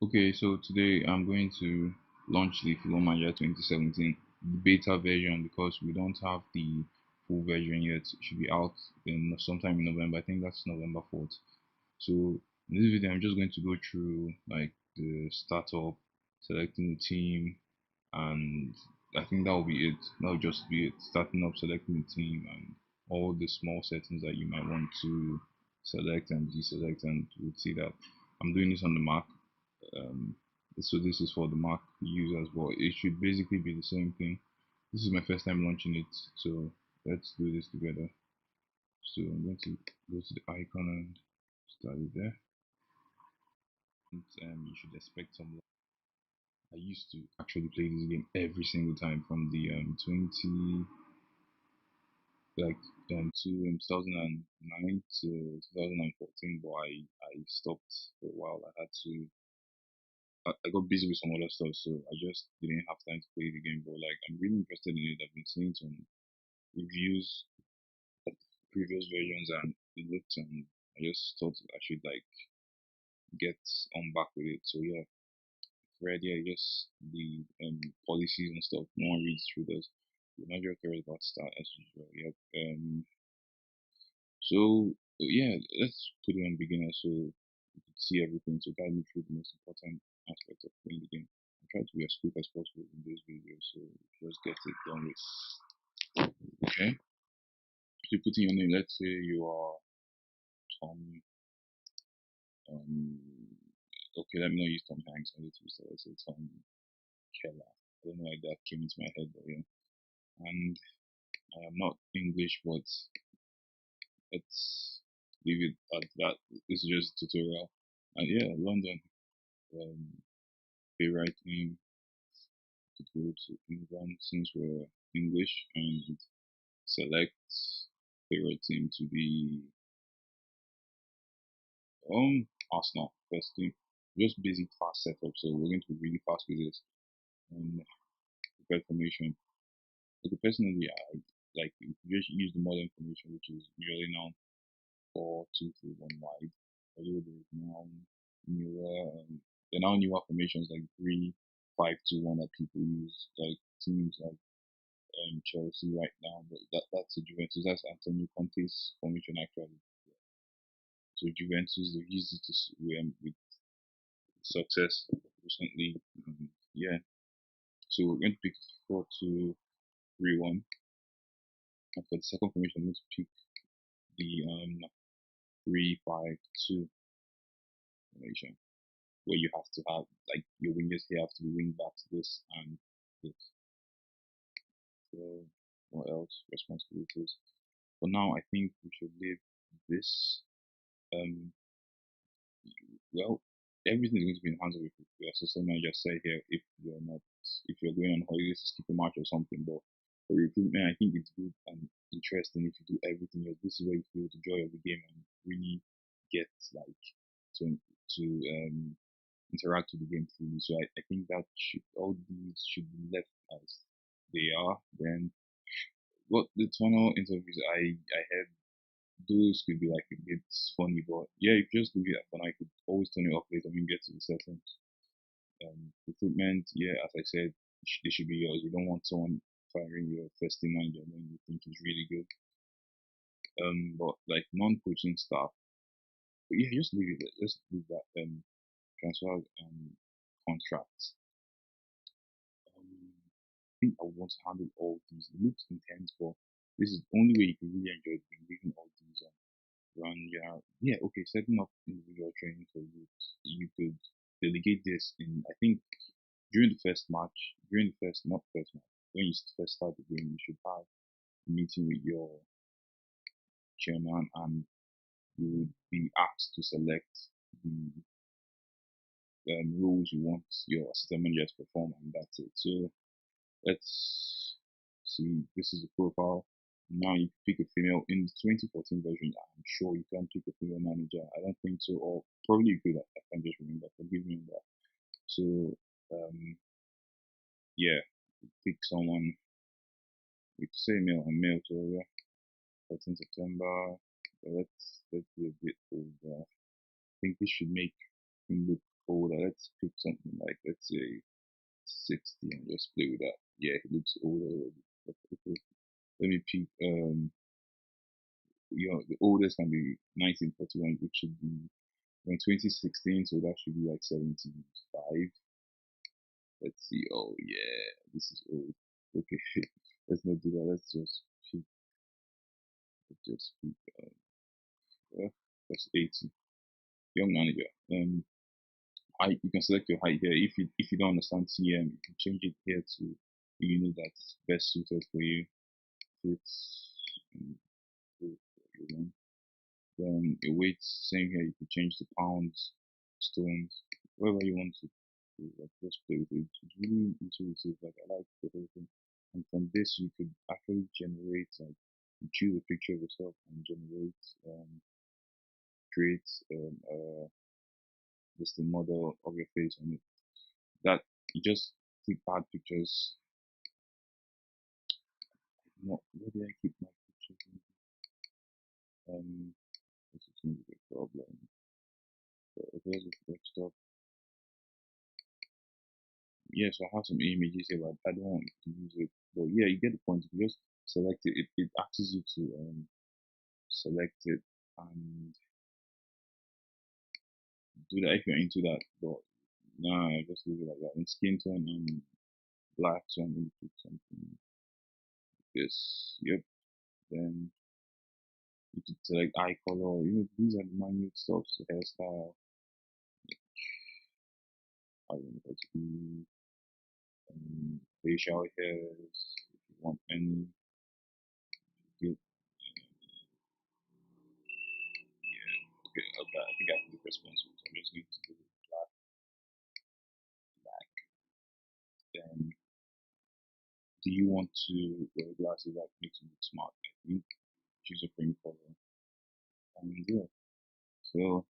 Okay, so today I'm going to launch the Flow Manager 2017 beta version because we don't have the full version yet. It should be out in sometime in November. I think that's November 4th. So in this video, I'm just going to go through like the startup, selecting the team, and I think that will be it. That will just be it. Starting up, selecting the team, and all the small settings that you might want to select and deselect, and you'll see that I'm doing this on the Mac. Um, so this is for the Mac users, but it should basically be the same thing. This is my first time launching it, so let's do this together. So I'm going to go to the icon and start it there. And you should expect some. I used to actually play this game every single time from the 20 like to 2009 to 2014, but I stopped for a while. I got busy with some other stuff, so I just didn't have time to play the game. But like, I'm really interested in it. I've been seeing some reviews of previous versions, and it looked, and I just thought I should like get on back with it. So yeah, ready. I guess the policies and stuff. No one reads through those. The manager cares about start as usual. Yep. So yeah, let's put it on beginner so you can see everything. So guide me through the most important aspects of playing the game. I try to be as quick as possible in this video, so just get it done with. Okay. If you put in your name, let's say you are Tom. Um, okay, let me not use Tom Hanks. I need to use let's say Tom Keller. I don't know why that came into my head, but yeah. And I am not English, but let's leave it at that. This is just a tutorial. And yeah, London. Um, Favorite name to go to England since we're English and select favorite team to be Arsenal first team. Just basic fast setup, so we're going to be really fast with this. And prepared formation. Okay, personally, I like just use the modern formation, which is usually now 4-2-3-1 wide. Although there's now newer, there are now newer formations like 3-5-2-1 that people use, like teams like Chelsea right now. But that's a Juventus. That's Antonio Conte's formation actually. So Juventus they've used it with success recently. Yeah. So we're going to pick 4-2-3-1, and for the second formation, I'm going to pick the 3-5-2 formation, where you have to have like your wingers here have to be wing backs this and this. So what else? Responsibilities. For now, I think we should leave this. Um, well, everything is going to be in the hands of your assistant manager. Say here, if you're going on holidays to skip a match or something. But for recruitment, I think it's good and interesting if you do everything else. This is where you feel the joy of the game and really get like to interact with the game fully. So I think that all these should be left as they are. Then what the tunnel interviews I had those could be like a bit funny, but yeah, if you just leave it for now, I could always turn it off later when you get to the settings. Recruitment, yeah, as I said, they should be yours. You don't want someone firing your first team manager when you think he's really good. But like non-coaching staff, but yeah, just leave it. Just leave that. Transfer contracts. I think I want to handle all these. It looks intense, but this is the only way you can really enjoy the game. Leaving all these run, yeah, okay, setting up individual training for youth. You could delegate this in, I think, during the first match, during the first, not first match, when you first start the game, you should have a meeting with your chairman and you would be asked to select the roles you want your assistant manager to perform, and that's it. So let's see, this is the profile. Now you pick a female. In the 2014 version, I'm sure you can pick a female manager. I don't think so, or probably you could. I can just remember. Forgive me on that. So, yeah, pick someone. We could say male and male. So yeah, 14 September. Let's be a bit over. I think this should make him look older. Let's pick something like, let's say 60 and just play with that. Yeah, he looks older already. Okay. Let me pick the oldest can be 1941, which should be in 2016, so that should be like 75. Let's see. Oh yeah, this is old. Okay, let's not do that. Pick, let's just pick that's 80. Young manager. Height. You can select your height here. If you don't understand TM, you can change it here to the unit that's best suited for you. Fits and for you want. Then your weight, same here. You can change to pounds, stones, whatever you want to. Like just play with it. It's really intuitive. Like I like the whole thing. And from this, you could actually generate like you choose a picture of yourself and generate create just a model of your face on it. That you just click bad pictures. No, where did I keep my pictures? This is going to be a problem. So here's the desktop. Yes, I have some images here, but I don't want to use it. But yeah, you get the point. If you just select it, it asks you to select it and do that if you're into that. But nah, just leave it like that. In skin tone and black, so I'm going to put something like this. Yep. Then you can select eye color. These are the minute stuff. So hairstyle. I don't know what to be. Facial hairs. If you want any. Get, okay, okay. I think I can be responsible. So I'm just going to do black, black. Then do you want to wear glasses that makes you look smart? I think choose a frame color. And yeah. So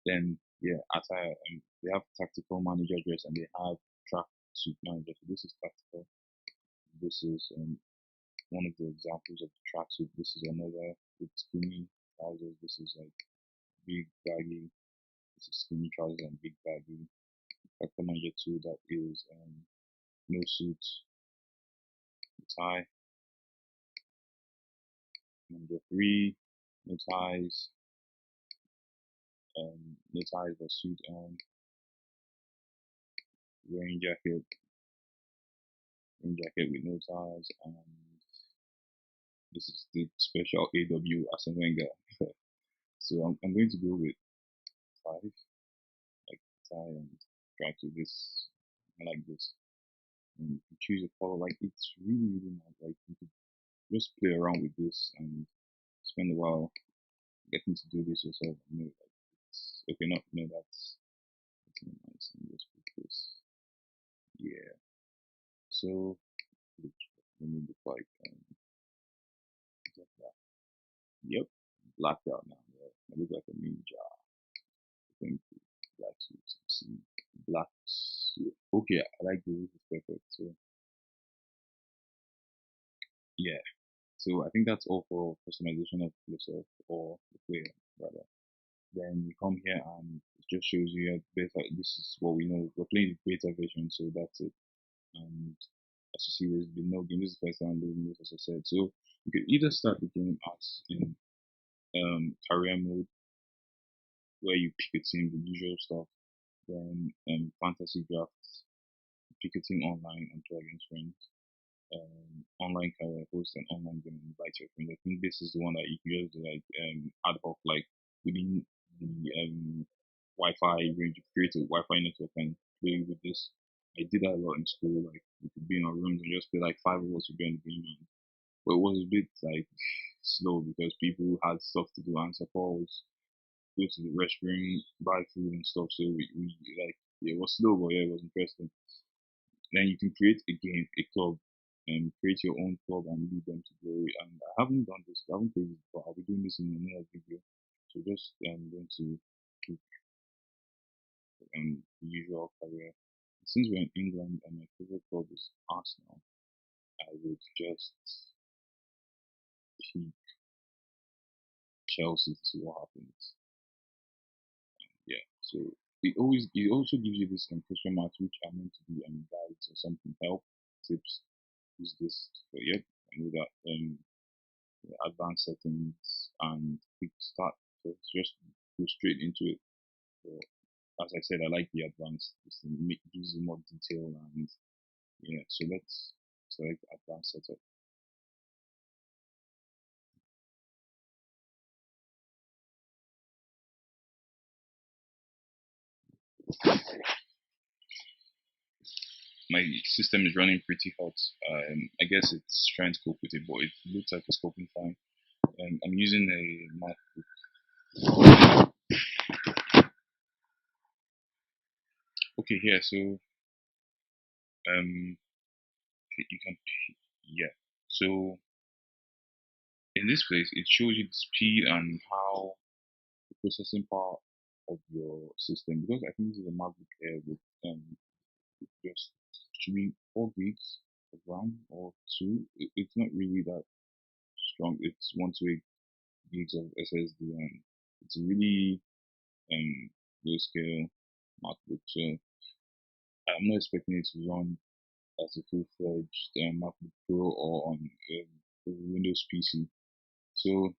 then yeah, attire they have tactical manager dress and they have track suit manager. So this is tactical. This is one of the examples of the track suit. This is another with skinny trousers. This is like big baggy. This is skinny trousers and big baggy. Tactical manager two that is no suit, tie. Number three, no ties, no ties but suit on, rain jacket, with no ties, and this is the special AW Arsene Wenger. So I'm going to go with five, like tie and try to this. I like this. And you choose a color, like it's really nice. Like you could just play around with this and spend a while getting to do this yourself. Like it's okay, not no, that's not nice. And just put this. Yeah. So let me look like like that. Yep, blacked out now. Yeah. I look like a ninja. I think black suits. See, black suit. Okay, I like this. It's perfect. So yeah. So I think that's all for customization of yourself or the player rather. Then you come here and it just shows you a beta. This is what we know. We're playing the beta version, so that's it. And as you see, there's been no game. This is the first time I'm doing this, as I said. So you could either start the game as in career mode where you pick a team, the usual stuff. Then fantasy drafts, pick a team online and play against friends. Online career, host an online game and invite your friends. I think this is the one that you can just do like ad hoc, like within the Wi-Fi range. You create a Wi-Fi network and play with this. I did that a lot in school. Like we could be in our rooms and just play like five of us would be in the game. But it was a bit like slow because people had stuff to do, answer calls, go to the restroom, buy food and stuff. So we like it was slow, but yeah, it was interesting. Then you can create a game, a club, and create your own club and lead them to glory. And I haven't done this, I haven't played this before. I'll be doing this in another video. So just going to keep the usual career. Since we're in England and my favorite club is Arsenal, I would just keep Chelsea to see what happens. Yeah. So it also gives you this question marks which are meant to be guides or something, help, tips, use this. But yep, I know that advanced settings and quick start. So it's just go straight into it. So as I said, I like the advanced. It gives you more detail and yeah. So let's select advanced setup. My system is running pretty hot. I guess it's trying to cope with it, but it looks like it's coping fine. I'm using a MacBook. Okay, here. So um, you can yeah. So in this place, it shows you the speed and how the processing power of your system. Because I think this is a MacBook Air with just should be 4 gigs of RAM or two. It's not really that strong. It's 128 gigs of SSD and it's a really low scale MacBook. So I'm not expecting it to run as a full fledged MacBook Pro or on a Windows PC. So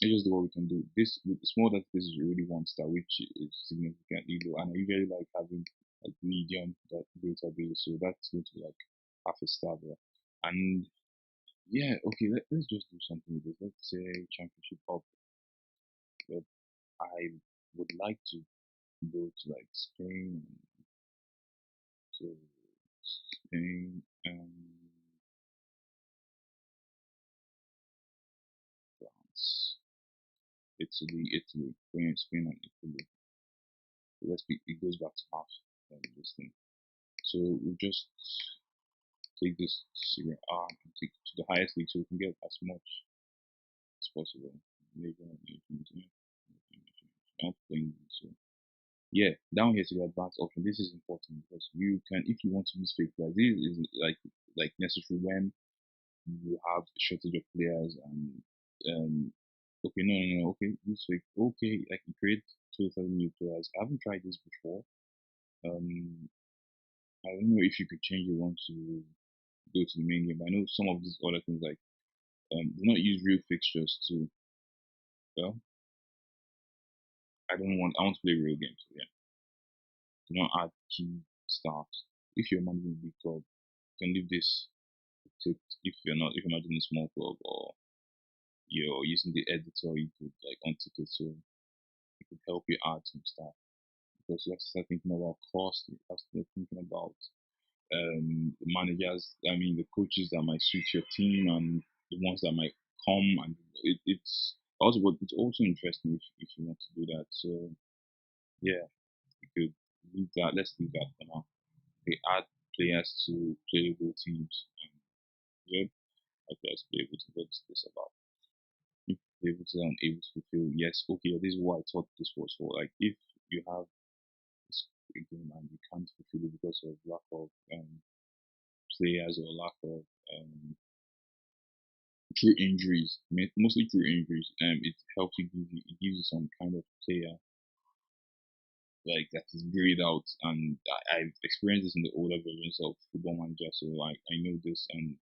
let's just do what we can do. This with the small data, this is really one star, which is significantly low. And I usually like having like medium database, so that's going to be like half a star there. And yeah, okay, let's just do something with this. Let's say championship up. But I would like to go to like Spain, to Spain, France, Italy, Spain and Italy. So let's be, it goes back to half this thing. So we just take this Serie A and take it to the highest league so we can get as much as possible. Major nations, not playing. So yeah, down here to the advanced option. This is important because you can, if you want to use fake players, this is like necessary when you have a shortage of players and okay, no, okay, use fake. Okay, I can create 2,000 new players. I haven't tried this before. Um, I don't know if you could change it once you go to the main game. I know some of these other things like do not use real fixtures to well, I want to play real games, so yeah. Do not add key stars. If you're managing a big club, you can leave this ticked if you're managing a small club or you're using the editor you could like untick it so it could help you add some stuff. Because you have to start thinking about cost, you have to start thinking about the managers, I mean the coaches that might suit your team and the ones that might come and it's also but it's also interesting if you want to do that. So yeah, you could leave that. Let's leave that for now. They add players to playable teams. Yeah, add players to playable teams. What's this about? If playable teams are unable to fulfill, yes, okay, this is what I thought this was for. Like if you have this game and you can't fulfill it because of lack of players or lack of through injuries, mostly through injuries. It helps you it gives you some kind of player like that is grayed out, and I've experienced this in the older versions of Football Manager, so I know this, and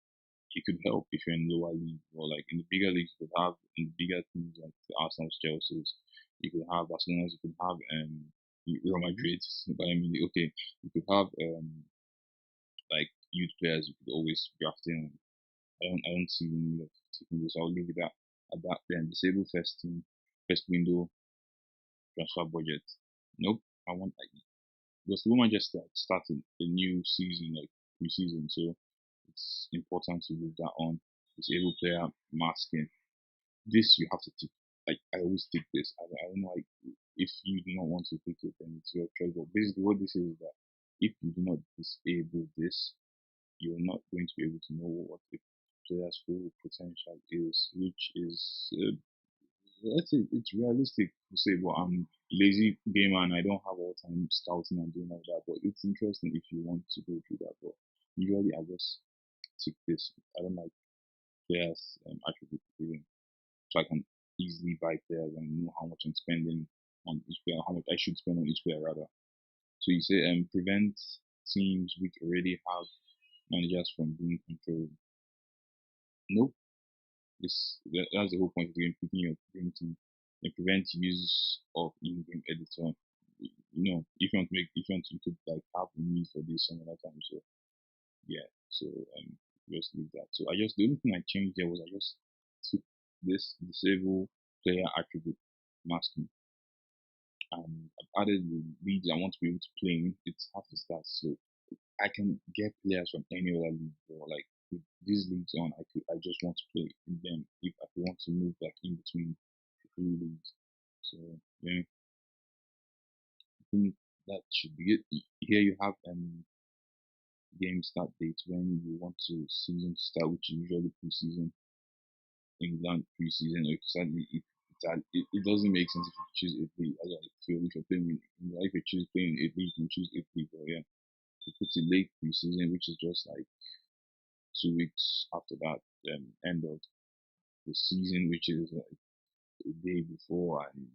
it could help if you're in lower league or like in the bigger leagues. You could have in bigger teams like the Arsenal's, Chelsea's, you could have Barcelona's, you could have Real Madrid. But I mean, okay, you could have like youth players you could always draft in. I don't see the need of taking this. I'll leave it at that. Then disable first team, first window transfer budget. Nope. I want because the woman just started the new season, like pre-season, so it's important to leave that on. Disable player masking. This you have to tick. Like I always tick this. I don't know like if you do not want to tick it, then it's your choice. But basically, what this is that if you do not disable this, you're not going to be able to know what the player's full potential is, which is let's say it's realistic to say, but I'm lazy gamer and I don't have all time scouting and doing all that. But it's interesting if you want to go through that. But usually I just tick this. I don't like players attribute reading, so I can easily buy players and know how much I'm spending on each player, how much I should spend on each player rather. So you say prevent teams which already have managers from being controlled. Nope. That's the whole point of game, picking your dream team. It prevents use of in-game editor. If you want to make, if you want to, you could like have a need for this some other time. So yeah, so just leave that. So I just the only thing I changed there was I just took this disable player attribute masking and I've added the leagues I want to be able to play in. It's half the stats, so I can get players from any other league or like with these leagues on I just want to play in them if I want to move like in between the three leagues. So yeah, I think that should be it. Here you have game start dates when you want to season to start, which is usually preseason. England preseason, or sadly it doesn't make sense if you choose Italy. As I feel if you're playing if you choose playing in Italy, you can choose Italy, but yeah. So put it late preseason, which is just like 2 weeks after that end of the season, which is like a day before, and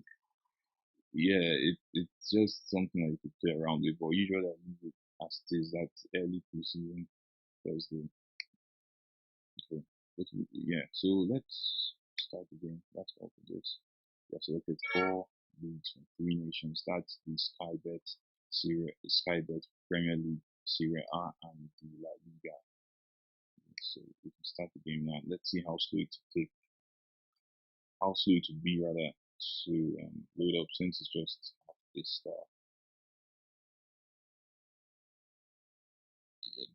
yeah, it's just something that you could play around with. But usually I leave it as it is that early preseason Thursday. So yeah, so let's start the game. That's all for this. We have selected four leagues from three nations. That's the Sky Bet Premier League, Serie A, and the La Liga. So we can start the game now. Let's see how slow it would be rather to load up since it's just after start.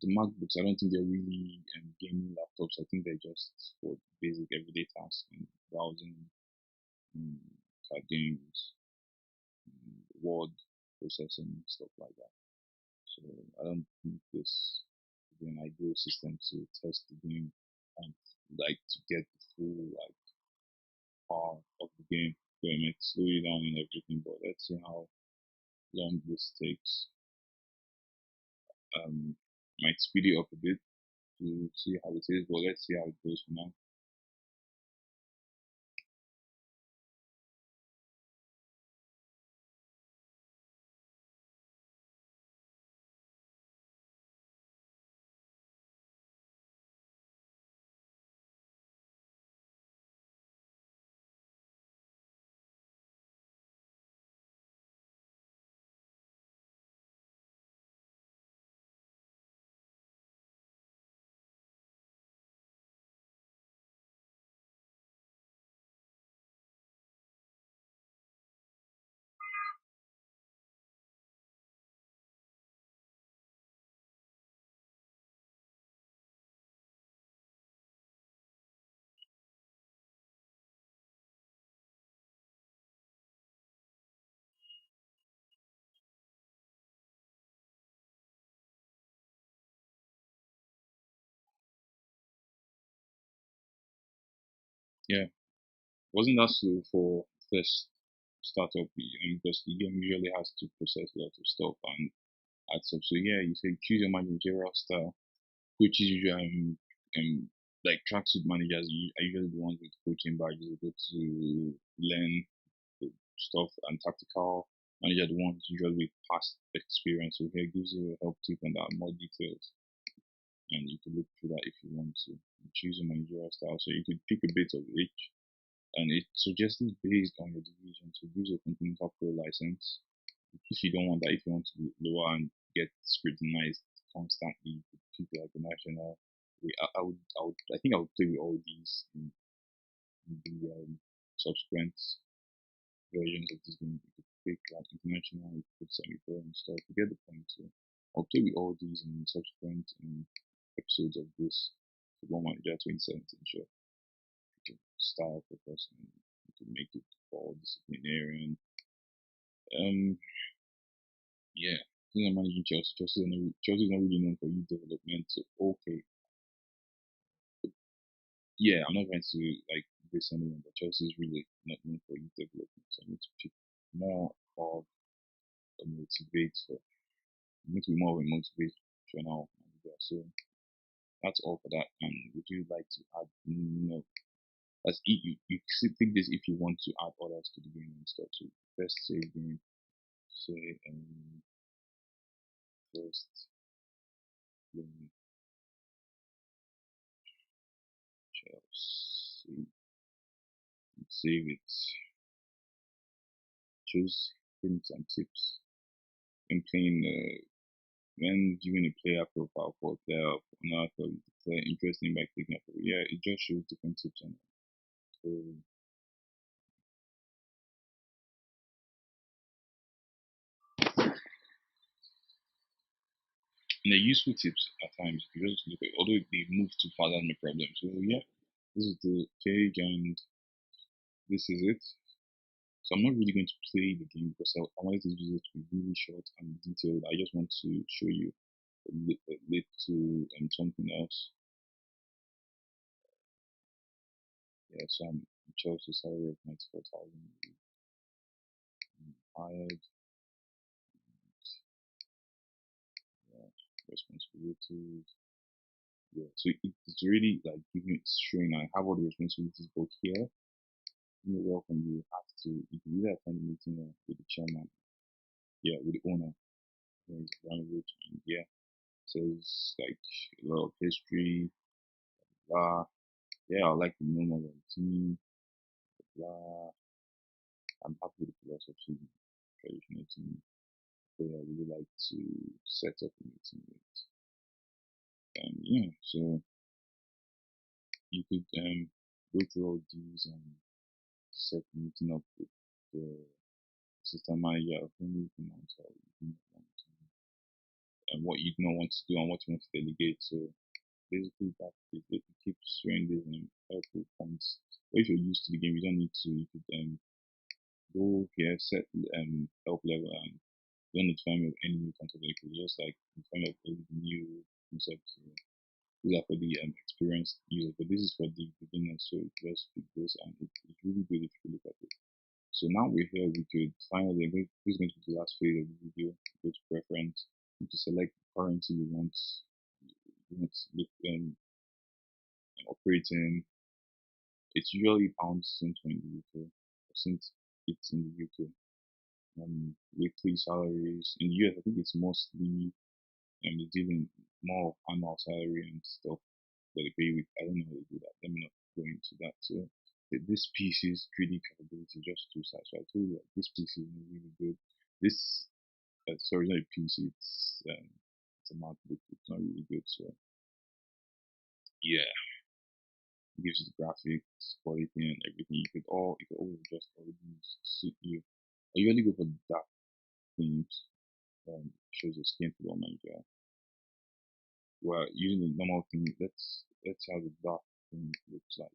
The MacBooks, I don't think they're really gaming laptops. I think they're just for basic everyday tasks and browsing, um, card games, word processing, stuff like that. So I don't think this is an ideal system to test the game and like to get the full like power of the game. So it might slow you down and everything, but let's see how long this takes. Might speed it up a bit to see how it is, but let's see how it goes for now. Yeah, wasn't that slow for first startup because the game usually has to process a lot of stuff and add stuff. So yeah, you say choose your managerial style, which is usually like tracksuit managers are usually the ones with coaching badges able to learn the stuff and tactical manager the ones usually with past experience. So here gives you a help tip on that more details and you can look through that if you want to choose a managerial style. So you could pick a bit of each and it's suggested based on your division to use a continental pro license. If you don't want that, if you want to be lower and get scrutinized constantly, you could pick like a national. I think I would play with all these in the subsequent versions of this game. You could pick like international, you could put semi-pro and stuff. You get the point. So I'll play with all these in subsequent episodes of this Football Manager 2017 show. You can style per person, you can make it all disciplinarian. Um, yeah, since I'm managing Chelsea, Chelsea is not really known for youth development. So okay, yeah, I'm not going to like this anyone, but Chelsea is really not known for youth development. So I need to pick more of a motivator. I need to be more of a motivational manager. So that's all for that. And would you like to add? No, as you pick this if you want to add others to the game and stuff. So first say game, say first playing Chelsea. Save it. Choose hints and tips. When playing, when viewing a player profile for a player of another club, it's interesting by clicking up. Yeah, it just shows different tips on it. So and they're useful tips at times. You just look at, although they move too far, that's no problem. So yeah, this is the page and this is it. So I'm not really going to play the game because I wanted this video to be really short and detailed. I just want to show you a little something else. Yeah, so I'm Chelsea salary of 94,000. Hired, yeah, responsibilities. Yeah, so it's really like giving it's showing I have all the responsibilities, but here, you're welcome. You have to you can either attend the meeting with the chairman, yeah, with the owner, yeah, Abramovich, and yeah, so it's like a lot of history, blah. Yeah, I like the name of the team, blah. I'm happy with the philosophy, traditional team. So I really like to set up a meeting with. Yeah, so you could go through all these and set the meeting up with the system manager of whom you can answer, you do not want to, and what you do not want to do and what you want to delegate. So basically that is it. You keep showing these helpful points. But if you're used to the game, you don't need to. You could go here, set help level, and you don't need to find out any new concept. You could just like find out all the new concepts. These are for the experienced users, but this is for the beginners. So it just pick this, and it's really good if you look at it. So now we're here, we could finally, this is going to be the last phase of the video. Go to preference, you can select the currency you want to look operating. It's usually pounds since we're in the UK, since it's in the UK. Weekly salaries in the US, I think it's mostly they're dealing more of annual salary and stuff. But they pay with, I don't know how they do that. Let me not go into that. So this piece is 3D capability, just two sides. So I told you that this piece is really good. This sorry, not a PC. It's a MacBook. It's not really good. So yeah, it gives you the graphics, quality, and everything. You could always adjust all of these to suit you. I usually go for dark themes. Shows the skin color manager. Well, using the normal thing, let's have the dark thing looks like.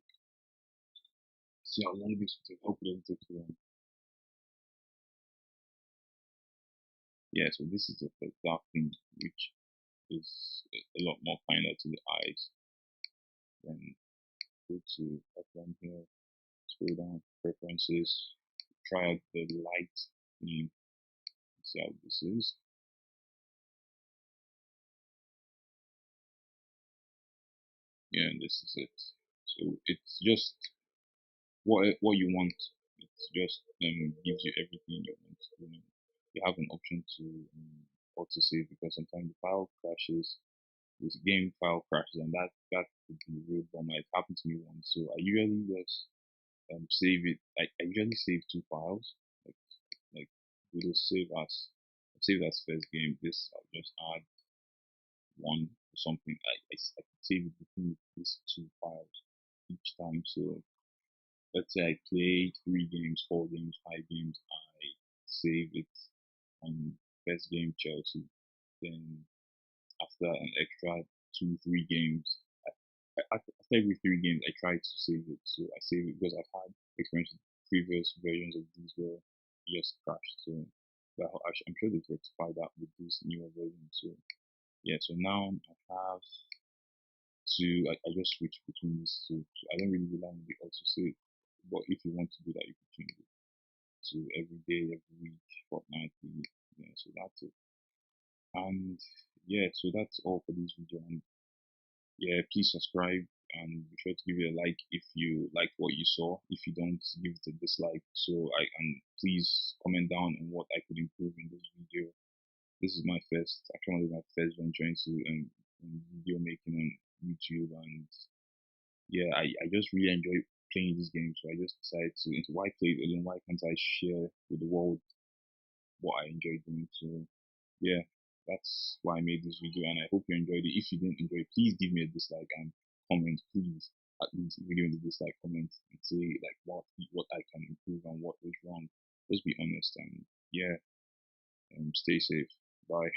See how long this will take. Hope it doesn't take too long. Yeah, so this is the dark thing, which is a lot more finer to the eyes. Then go to background here, scroll down, preferences, try out the light theme, see how this is. Yeah, and this is it. So it's just what you want. It's just gives you everything you want. You have an option to auto save because sometimes the file crashes, this game file crashes, and that could be a real bummer. It happened to me once, so I usually just save it. I usually save two files, like like do the save as first game. This I'll just add one or something. I could save it between these two files each time. So let's say I play 3 games, 4 games, 5 games, I save it on first game Chelsea. Then after an extra 2, 3 games, after every 3 games, I try to save it. So I save it because I've had experience with previous versions of these where it just crashed. So but I'm sure they've rectified that with this newer version. So yeah, so now I have I just switch between these two. So I don't really rely on the auto save. But if you want to do that, you can change it to every day, every week, fortnightly. Yeah, so that's it. And yeah, so that's all for this video. And yeah, please subscribe and be sure to give it a like if you like what you saw. If you don't, give it a dislike. So I and please comment down on what I could improve in this video. this is my first. Actually, my first venture into video making on YouTube, and yeah, I just really enjoy playing this game. So I just decided to, into why play it alone? Why can't I share with the world what I enjoy doing? So yeah, that's why I made this video, and I hope you enjoyed it. If you didn't enjoy it, please give me a dislike and comment, please. At least if you're doing the dislike, comment and say like what I can improve and what is wrong. Just be honest and yeah, stay safe. Bye.